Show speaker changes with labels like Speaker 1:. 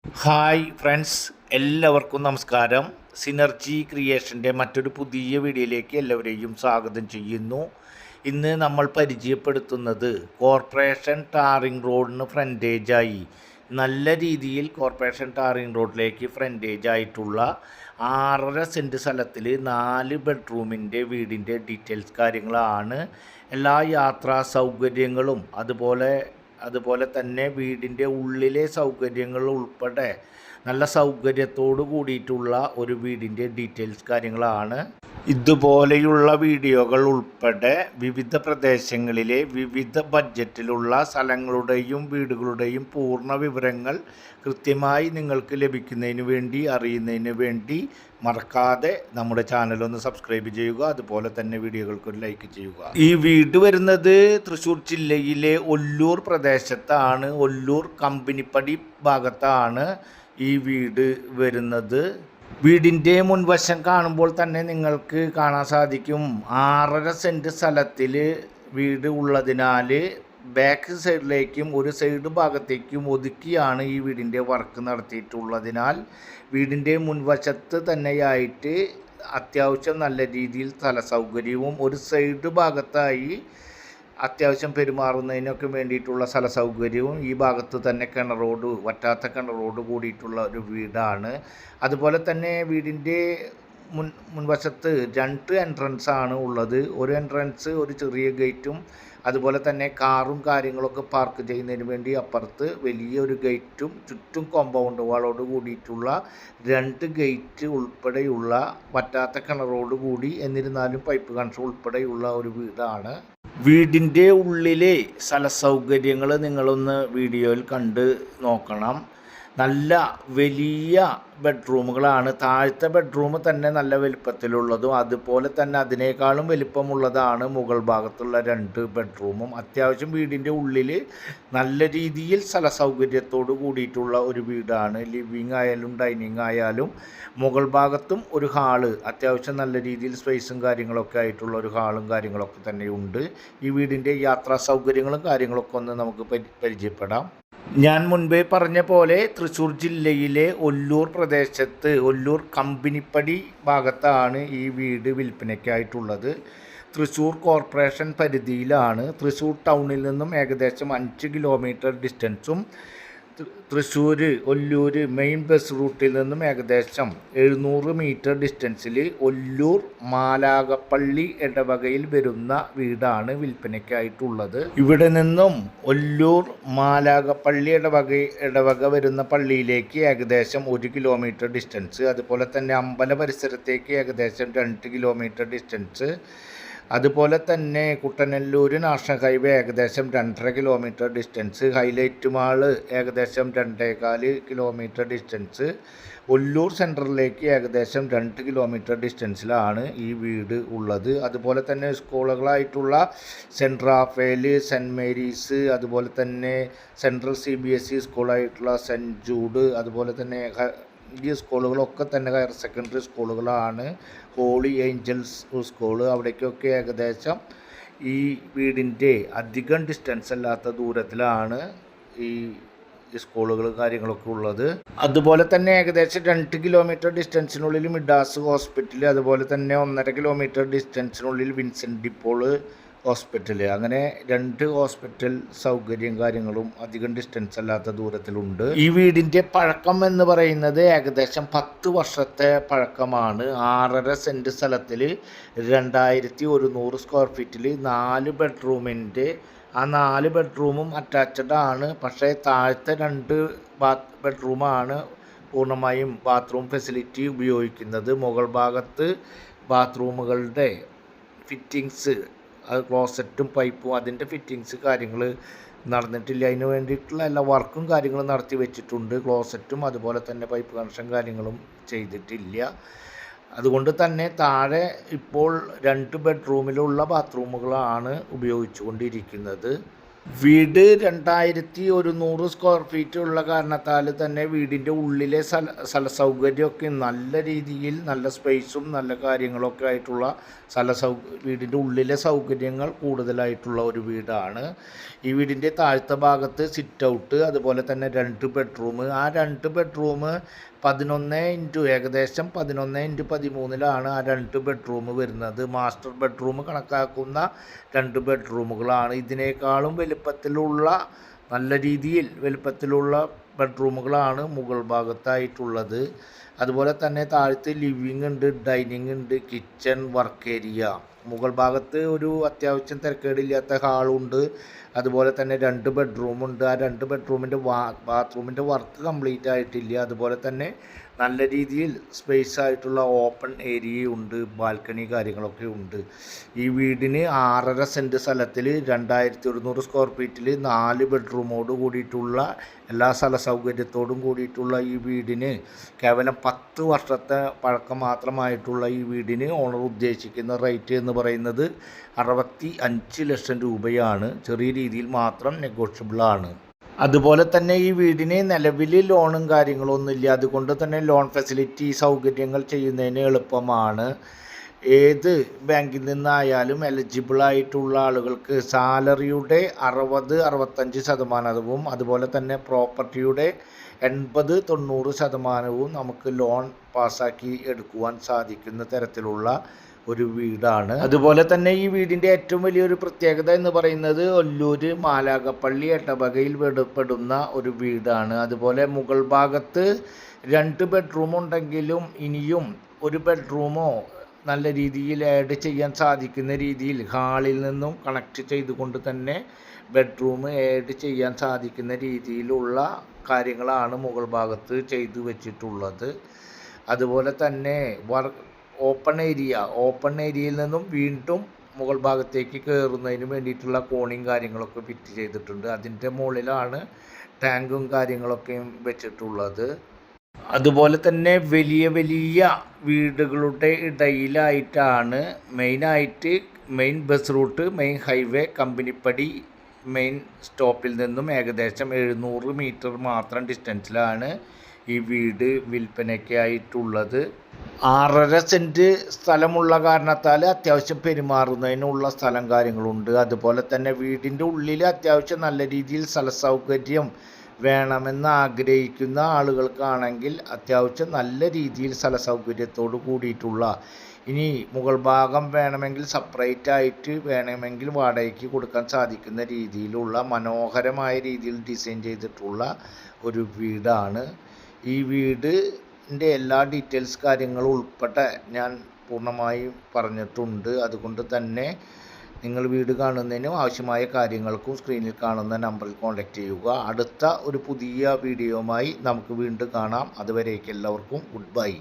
Speaker 1: Hi friends, എല്ലാവർക്കും നമസ്കാരം. Synergy ക്രിയേഷൻ്റെ മറ്റൊരു പുതിയ വീഡിയോയിലേക്ക് എല്ലാവരെയും സ്വാഗതം ചെയ്യുന്നു. ഇന്ന് നമ്മൾ പരിചയപ്പെടുത്തുന്നത് കോർപ്പറേഷൻ ടാറിംഗ് റോഡിന് ഫ്രണ്ടേജായി നല്ല രീതിയിൽ കോർപ്പറേഷൻ ടാറിംഗ് റോഡിലേക്ക് ഫ്രണ്ടേജ് ആയിട്ടുള്ള 6.5 സെൻറ്റ് സ്ഥലത്തിൽ 4 ബെഡ്റൂമിൻ്റെ വീടിൻ്റെ ഡീറ്റെയിൽസ് കാര്യങ്ങളാണ്. എല്ലാ യാത്രാ സൗകര്യങ്ങളും അതുപോലെ തന്നെ വീടിൻ്റെ ഉള്ളിലെ സൗകര്യങ്ങൾ ഉൾപ്പെടെ നല്ല സൗകര്യത്തോട് കൂടിയിട്ടുള്ള ഒരു വീടിൻ്റെ ഡീറ്റെയിൽസ് കാര്യങ്ങളാണ്. ഇതുപോലെയുള്ള വീഡിയോകൾ ഉൾപ്പെടെ വിവിധ പ്രദേശങ്ങളിലെ വിവിധ ബഡ്ജറ്റിലുള്ള സ്ഥലങ്ങളുടെയും വീടുകളുടെയും പൂർണ്ണ വിവരങ്ങൾ കൃത്യമായി നിങ്ങൾക്ക് ലഭിക്കുന്നതിന് വേണ്ടി അറിയുന്നതിന് വേണ്ടി മറക്കാതെ നമ്മുടെ ചാനലൊന്ന് സബ്സ്ക്രൈബ് ചെയ്യുക. അതുപോലെ തന്നെ വീഡിയോകൾക്കൊരു ലൈക്ക് ചെയ്യുക. ഈ വീട് വരുന്നത് തൃശ്ശൂർ ജില്ലയിലെ ഒല്ലൂർ പ്രദേശത്താണ്. ഒല്ലൂർ കമ്പനിപ്പടി ഭാഗത്താണ് ഈ വീട് വരുന്നത്. വീടിൻ്റെ മുൻവശം കാണുമ്പോൾ തന്നെ നിങ്ങൾക്ക് കാണാൻ സാധിക്കും 6.5 സെൻറ്റ് സ്ഥലത്തിൽ വീട് ഉള്ളതിനാൽ ബാക്ക് സൈഡിലേക്കും ഒരു സൈഡ് ഭാഗത്തേക്കും ഒതുക്കിയാണ് ഈ വീടിൻ്റെ വർക്ക് നടത്തിയിട്ടുള്ളതിനാൽ വീടിൻ്റെ മുൻവശത്ത് തന്നെയായിട്ട് അത്യാവശ്യം നല്ല രീതിയിൽ സ്ഥല സൗകര്യവും ഒരു സൈഡ് ഭാഗത്തായി അത്യാവശ്യം പെരുമാറുന്നതിനൊക്കെ വേണ്ടിയിട്ടുള്ള സ്ഥല സൗകര്യവും ഈ ഭാഗത്ത് തന്നെ വറ്റാത്ത കിണറോട് കൂടിയിട്ടുള്ള ഒരു വീടാണ്. അതുപോലെ തന്നെ വീടിൻ്റെ മുൻവശത്ത് 2 എൻട്രൻസ് ആണ് ഉള്ളത്. ഒരു എൻട്രൻസ് ഒരു ചെറിയ ഗേറ്റും അതുപോലെ തന്നെ കാറും കാര്യങ്ങളൊക്കെ പാർക്ക് ചെയ്യുന്നതിന് വേണ്ടി അപ്പുറത്ത് വലിയൊരു ഗേറ്റും ചുറ്റും കോമ്പൗണ്ട് വാളോട് കൂടിയിട്ടുള്ള 2 ഗേറ്റ് ഉൾപ്പെടെയുള്ള വറ്റാത്ത കിണറോട് കൂടി എന്നിരുന്നാലും പൈപ്പ് കണക്ഷൻ ഉൾപ്പെടെയുള്ള ഒരു വീടാണ്. വീടിൻ്റെ ഉള്ളിലെ സ്ഥല സൗകര്യങ്ങൾ നിങ്ങളൊന്ന് വീഡിയോയിൽ കണ്ട് നോക്കണം. നല്ല വലിയ ബെഡ്റൂമുകളാണ്. താഴത്തെ ബെഡ്റൂം തന്നെ നല്ല വലിപ്പത്തിലുള്ളതും അതുപോലെ തന്നെ അതിനേക്കാളും വലിപ്പമുള്ളതാണ് മുകൾ ഭാഗത്തുള്ള 2 ബെഡ്റൂമും. അത്യാവശ്യം വീടിൻ്റെ ഉള്ളിൽ നല്ല രീതിയിൽ സ്ഥല സൗകര്യത്തോട് കൂടിയിട്ടുള്ള ഒരു വീടാണ്. ലിവിങ് ആയാലും ഡൈനിങ് ആയാലും മുകൾ ഭാഗത്തും ഒരു ഹാള് അത്യാവശ്യം നല്ല രീതിയിൽ സ്പേസും കാര്യങ്ങളൊക്കെ ആയിട്ടുള്ള ഒരു ഹാളും കാര്യങ്ങളൊക്കെ തന്നെയുണ്ട്. ഈ വീടിൻ്റെ യാത്രാ സൗകര്യങ്ങളും കാര്യങ്ങളൊക്കെ ഒന്ന് നമുക്ക് പരിചയപ്പെടാം. ഞാൻ മുൻപേ പറഞ്ഞ പോലെ തൃശ്ശൂർ ജില്ലയിലെ ഒല്ലൂർ പ്രദേശത്ത് ഒല്ലൂർ കമ്പനിപ്പടി ഭാഗത്താണ് ഈ വീട് വിൽപ്പനയ്ക്കായിട്ടുള്ളത്. തൃശ്ശൂർ കോർപ്പറേഷൻ പരിധിയിലാണ്. തൃശ്ശൂർ ടൗണിൽ നിന്നും ഏകദേശം 5 കിലോമീറ്റർ ഡിസ്റ്റൻസും തൃശ്ശൂർ ഒല്ലൂർ മെയിൻ ബസ് റൂട്ടിൽ നിന്നും ഏകദേശം 700 മീറ്റർ ഡിസ്റ്റൻസിൽ ഒല്ലൂർ മാലാകപ്പള്ളി ഇടവകയിൽ വരുന്ന വീടാണ് വിൽപ്പനയ്ക്കായിട്ടുള്ളത്. ഇവിടെ നിന്നും ഒല്ലൂർ മാലാകപ്പള്ളി ഇടവക വരുന്ന പള്ളിയിലേക്ക് ഏകദേശം 1 കിലോമീറ്റർ ഡിസ്റ്റൻസ്, അതുപോലെ തന്നെ അമ്പല പരിസരത്തേക്ക് ഏകദേശം 2 കിലോമീറ്റർ ഡിസ്റ്റൻസ്, അതുപോലെ തന്നെ കുട്ടനെല്ലൂർ നാഷണൽ ഹൈവേ ഏകദേശം 2.5 കിലോമീറ്റർ ഡിസ്റ്റൻസ്, ഹൈലൈറ്റ് മാള് ഏകദേശം 2.25 കിലോമീറ്റർ ഡിസ്റ്റൻസ്, ഒല്ലൂർ സെൻറ്ററിലേക്ക് ഏകദേശം 2 കിലോമീറ്റർ ഡിസ്റ്റൻസിലാണ് ഈ വീട് ഉള്ളത്. അതുപോലെ തന്നെ സ്കൂളുകളായിട്ടുള്ള സെൻറ്റ് റാഫേൽ, സെൻറ്റ് മേരീസ്, അതുപോലെ തന്നെ സെൻട്രൽ CBSE സ്കൂളായിട്ടുള്ള സെൻറ്റ് ജൂഡ്, അതുപോലെ തന്നെ ഈ സ്കൂളുകളൊക്കെ തന്നെ ഹയർ സെക്കൻഡറി സ്കൂളുകളാണ്. ഹോളി ഏഞ്ചൽസ് സ്കൂള്, അവിടേക്കൊക്കെ ഏകദേശം ഈ വീടിൻ്റെ അധികം ഡിസ്റ്റൻസ് അല്ലാത്ത ദൂരത്തിലാണ് ഈ സ്കൂളുകൾ കാര്യങ്ങളൊക്കെ ഉള്ളത്. അതുപോലെ തന്നെ ഏകദേശം 2 കിലോമീറ്റർ ഡിസ്റ്റൻസിനുള്ളിൽ മിഡാസ് ഹോസ്പിറ്റൽ, അതുപോലെ തന്നെ 1.5 കിലോമീറ്റർ ഡിസ്റ്റൻസിനുള്ളിൽ വിൻസെൻ്റ് ഡിപ്പോൾ ഹോസ്പിറ്റൽ, അങ്ങനെ 2 ഹോസ്പിറ്റൽ സൗകര്യം കാര്യങ്ങളും അധികം ഡിസ്റ്റൻസ് അല്ലാത്ത ദൂരത്തിലുണ്ട്. ഈ വീടിൻ്റെ പഴക്കം എന്ന് പറയുന്നത് ഏകദേശം 10 വർഷത്തെ പഴക്കമാണ്. 6.5 സെൻറ്റ് സ്ഥലത്തിൽ 2100 സ്ക്വയർ ഫീറ്റിൽ 4 ബെഡ്റൂമിൻ്റെ ആ 4 ബെഡ്റൂമും അറ്റാച്ച്ഡ് ആണ്. പക്ഷേ താഴത്തെ 2 ബെഡ്റൂമാണ് പൂർണ്ണമായും ബാത്റൂം ഫെസിലിറ്റി ഉപയോഗിക്കുന്നത്. മുകൾ ഭാഗത്ത് ബാത്റൂമുകളുടെ ഫിറ്റിങ്സ്, അത് ക്ലോസറ്റും പൈപ്പും അതിൻ്റെ ഫിറ്റിങ്സ് കാര്യങ്ങൾ നടന്നിട്ടില്ല. അതിന് വേണ്ടിയിട്ടുള്ള എല്ലാ വർക്കും കാര്യങ്ങളും നടത്തി വെച്ചിട്ടുണ്ട്. ക്ലോസറ്റും അതുപോലെ തന്നെ പൈപ്പ് കണക്ഷൻ കാര്യങ്ങളും ചെയ്തിട്ടില്ല. അതുകൊണ്ട് തന്നെ താഴെ ഇപ്പോൾ 2 ബെഡ്റൂമിലുള്ള ബാത്റൂമുകളാണ് ഉപയോഗിച്ചു കൊണ്ടിരിക്കുന്നത്. വീട് 2100 സ്ക്വയർ ഫീറ്റ് ഉള്ള കാരണത്താൽ തന്നെ വീടിൻ്റെ ഉള്ളിലെ സ്ഥല സൗകര്യമൊക്കെ നല്ല രീതിയിൽ, നല്ല സ്പേസും നല്ല കാര്യങ്ങളൊക്കെ ആയിട്ടുള്ള വീടിൻ്റെ ഉള്ളിലെ സൗകര്യങ്ങൾ കൂടുതലായിട്ടുള്ള ഒരു വീടാണ്. ഈ വീടിൻ്റെ താഴത്തെ ഭാഗത്ത് സിറ്റ് ഔട്ട്, അതുപോലെ തന്നെ 2 ബെഡ്റൂം. ആ 2 ബെഡ്റൂം 11 ഏകദേശം 11x13 ആ 2 ബെഡ്റൂം വരുന്നത്. മാസ്റ്റർ ബെഡ്റൂം കണക്കാക്കുന്ന 2 ബെഡ്റൂമുകളാണ്. ഇതിനേക്കാളും വലുപ്പത്തിലുള്ള, നല്ല രീതിയിൽ വലുപ്പത്തിലുള്ള ബെഡ്റൂമുകളാണ് മുകൾ ഭാഗത്തായിട്ടുള്ളത്. അതുപോലെ തന്നെ താഴത്ത് ലിവിങ് ഉണ്ട്, ഡൈനിങ് ഉണ്ട്, കിച്ചൺ, വർക്ക് ഏരിയ. മുകൾ ഭാഗത്ത് ഒരു അത്യാവശ്യം തിരക്കേടില്ലാത്ത ഹാളുണ്ട്. അതുപോലെ തന്നെ 2 ബെഡ്റൂമുണ്ട്. ആ 2 ബെഡ്റൂമിൻ്റെ ബാത്റൂമിൻ്റെ വർക്ക് കംപ്ലീറ്റ് ആയിട്ടില്ല. അതുപോലെ തന്നെ നല്ല രീതിയിൽ സ്പേസ് ആയിട്ടുള്ള ഓപ്പൺ ഏരിയയുണ്ട്, ബാൽക്കണി കാര്യങ്ങളൊക്കെ ഉണ്ട്. ഈ വീടിന് 6.5 സെൻറ്റ് സ്ഥലത്തിൽ 2100 സ്ക്വയർ ഫീറ്റിൽ 4 ബെഡ്റൂമോട് കൂടിയിട്ടുള്ള എല്ലാ സ്ഥല സൗകര്യത്തോടും കൂടിയിട്ടുള്ള ഈ വീടിന് കേവലം 10 വർഷത്തെ പഴക്കം മാത്രമായിട്ടുള്ള ഈ വീടിന് ഓണർ ഉദ്ദേശിക്കുന്ന റേറ്റ് എന്ന് പറയുന്നത് 65 ലക്ഷം രൂപയാണ്. ചെറിയ രീതിയിൽ മാത്രം നെഗോഷ്യബിളാണ്. അതുപോലെ തന്നെ ഈ വീടിന് നിലവിൽ ലോണും കാര്യങ്ങളൊന്നുമില്ല. അതുകൊണ്ട് തന്നെ ലോൺ ഫെസിലിറ്റി സൗകര്യങ്ങൾ ചെയ്യുന്നതിന് എളുപ്പമാണ്. ഏത് ബാങ്കിൽ നിന്നായാലും എലിജിബിളായിട്ടുള്ള ആളുകൾക്ക് സാലറിയുടെ 60-65%, അതുപോലെ തന്നെ പ്രോപ്പർട്ടിയുടെ 80-90% നമുക്ക് ലോൺ പാസ്സാക്കി എടുക്കുവാൻ സാധിക്കുന്ന തരത്തിലുള്ള ഒരു വീടാണ്. അതുപോലെ തന്നെ ഈ വീടിൻ്റെ ഏറ്റവും വലിയൊരു പ്രത്യേകത എന്ന് പറയുന്നത് ഒല്ലൂര് മാലാകപ്പള്ളി എട്ടബകയിൽ പെടുന്ന ഒരു വീടാണ്. അതുപോലെ മുകൾ ഭാഗത്ത് 2 ബെഡ്റൂം ഉണ്ടെങ്കിലും ഇനിയും ഒരു ബെഡ്റൂമോ നല്ല രീതിയിൽ ആഡ് ചെയ്യാൻ സാധിക്കുന്ന രീതിയിൽ ഹാളിൽ നിന്നും കണക്ട് ചെയ്തുകൊണ്ട് തന്നെ ബെഡ്റൂം ആഡ് ചെയ്യാൻ സാധിക്കുന്ന രീതിയിലുള്ള കാര്യങ്ങളാണ് മുകൾ ഭാഗത്ത് ചെയ്തു വെച്ചിട്ടുള്ളത്. അതുപോലെ തന്നെ ഓപ്പൺ ഏരിയയിൽ നിന്നും വീണ്ടും മുകൾ ഭാഗത്തേക്ക് കയറുന്നതിന് വേണ്ടിയിട്ടുള്ള കോണിയും കാര്യങ്ങളൊക്കെ ഫിറ്റ് ചെയ്തിട്ടുണ്ട്. അതിൻ്റെ മുകളിലാണ് ടാങ്കും കാര്യങ്ങളൊക്കെയും വെച്ചിട്ടുള്ളത്. അതുപോലെ തന്നെ വലിയ വീടുകളുടെ ഇടയിലായിട്ടാണ് main bus route, main highway, Kampanippadi main സ്റ്റോപ്പിൽ നിന്നും ഏകദേശം 700 മീറ്റർ മാത്രം ഡിസ്റ്റൻസിലാണ് ഈ വീട് വിൽപ്പനയ്ക്കായിട്ടുള്ളത്. 6.5 സെൻറ്റ് സ്ഥലമുള്ള കാരണത്താൽ അത്യാവശ്യം പെരുമാറുന്നതിനുള്ള സ്ഥലം കാര്യങ്ങളുണ്ട്. അതുപോലെ തന്നെ വീടിൻ്റെ ഉള്ളിൽ അത്യാവശ്യം നല്ല രീതിയിൽ സ്ഥല സൗകര്യം വേണമെന്ന് ആഗ്രഹിക്കുന്ന ആളുകൾക്കാണെങ്കിൽ അത്യാവശ്യം നല്ല രീതിയിൽ സ്ഥല സൗകര്യത്തോട് കൂടിയിട്ടുള്ള, ഇനി മുകൾ ഭാഗം വേണമെങ്കിൽ സെപ്പറേറ്റ് ആയിട്ട് വേണമെങ്കിൽ വാടകയ്ക്ക് കൊടുക്കാൻ സാധിക്കുന്ന രീതിയിലുള്ള മനോഹരമായ രീതിയിൽ ഡിസൈൻ ചെയ്തിട്ടുള്ള ഒരു വീടാണ്. ഈ വീടിൻ്റെ എല്ലാ ഡീറ്റെയിൽസ് കാര്യങ്ങളും ഉൾപ്പെടെ ഞാൻ പൂർണ്ണമായും പറഞ്ഞിട്ടുണ്ട്. അതുകൊണ്ട് തന്നെ നിങ്ങൾ വീട് കാണുന്നതിനും ആവശ്യമായ കാര്യങ്ങൾക്കും സ്ക്രീനിൽ കാണുന്ന നമ്പറിൽ കോൺടാക്റ്റ് ചെയ്യുക. അടുത്ത ഒരു പുതിയ വീഡിയോയുമായി നമുക്ക് വീണ്ടും കാണാം. അതുവരേക്കും എല്ലാവർക്കും ഗുഡ് ബൈ.